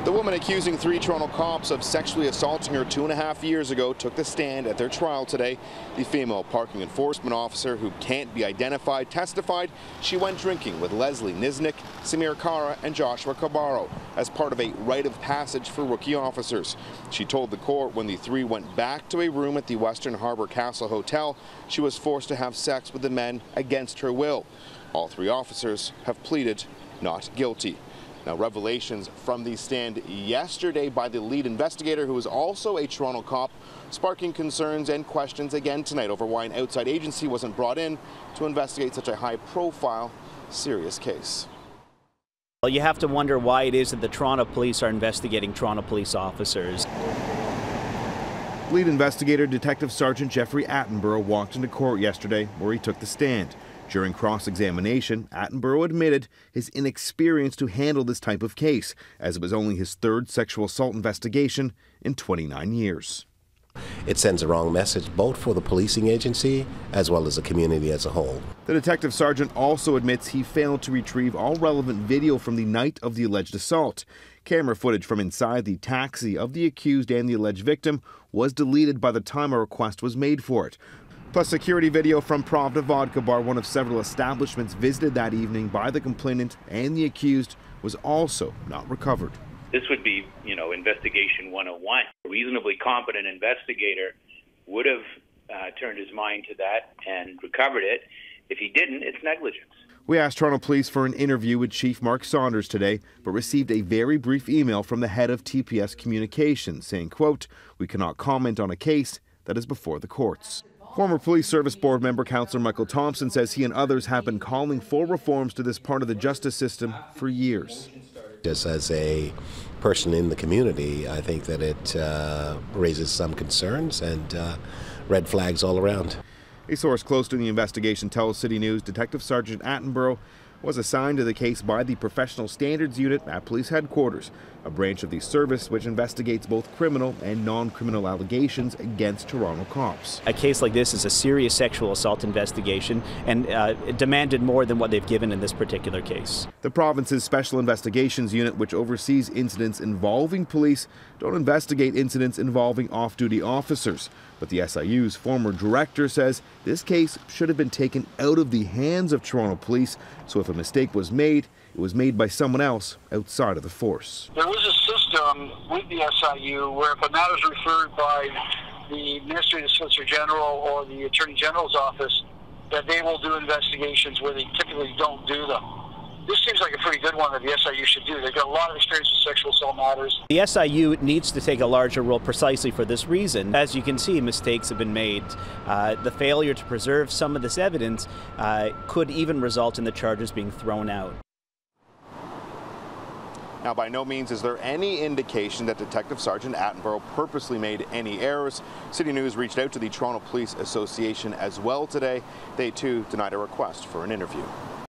The woman accusing 3 Toronto cops of sexually assaulting her 2.5 years ago took the stand at their trial today. The female parking enforcement officer, who can't be identified, testified she went drinking with Leslie Niznik, Samir Kara and Joshua Cabarro as part of a rite of passage for rookie officers. She told the court when the 3 went back to a room at the Western Harbour Castle Hotel, she was forced to have sex with the men against her will. All 3 officers have pleaded not guilty. Now, revelations from the stand yesterday by the lead investigator, who is also a Toronto cop, sparking concerns and questions again tonight over why an outside agency wasn't brought in to investigate such a high-profile, serious case. Well, you have to wonder why it is that the Toronto police are investigating Toronto police officers. Lead investigator Detective Sergeant Jeffrey Attenborough walked into court yesterday where he took the stand. During cross-examination, Attenborough admitted his inexperience to handle this type of case, as it was only his 3rd sexual assault investigation in 29 years. It sends a wrong message both for the policing agency as well as the community as a whole. The detective sergeant also admits he failed to retrieve all relevant video from the night of the alleged assault. Camera footage from inside the taxi of the accused and the alleged victim was deleted by the time a request was made for it. Plus, security video from Pravda Vodka Bar, one of several establishments visited that evening by the complainant and the accused, was also not recovered. This would be, investigation 101. A reasonably competent investigator would have turned his mind to that and recovered it. If he didn't, it's negligence. We asked Toronto Police for an interview with Chief Mark Saunders today, but received a very brief email from the head of TPS Communications saying, quote, "We cannot comment on a case that is before the courts." Former Police Service Board member Councillor Michael Thompson says he and others have been calling for reforms to this part of the justice system for years. Just as a person in the community, I think that it raises some concerns and red flags all around. A source close to the investigation tells City News Detective Sergeant Attenborough was assigned to the case by the Professional Standards Unit at Police Headquarters, a branch of the service which investigates both criminal and non-criminal allegations against Toronto cops. A case like this is a serious sexual assault investigation, and it demanded more than what they've given in this particular case. The province's Special Investigations Unit, which oversees incidents involving police, don't investigate incidents involving off-duty officers. But the SIU's former director says this case should have been taken out of the hands of Toronto police, so if a mistake was made, it was made by someone else outside of the force. There was a system with the SIU where if a matter is referred by the Ministry of the Solicitor General or the Attorney General's office, that they will do investigations where they typically don't do them. This seems like a pretty good one that the SIU should do. They've got a lot of experience with sexual assault matters. The SIU needs to take a larger role precisely for this reason. As you can see, mistakes have been made. The failure to preserve some of this evidence could even result in the charges being thrown out. Now, by no means is there any indication that Detective Sergeant Attenborough purposely made any errors. City News reached out to the Toronto Police Association as well today. They too denied a request for an interview.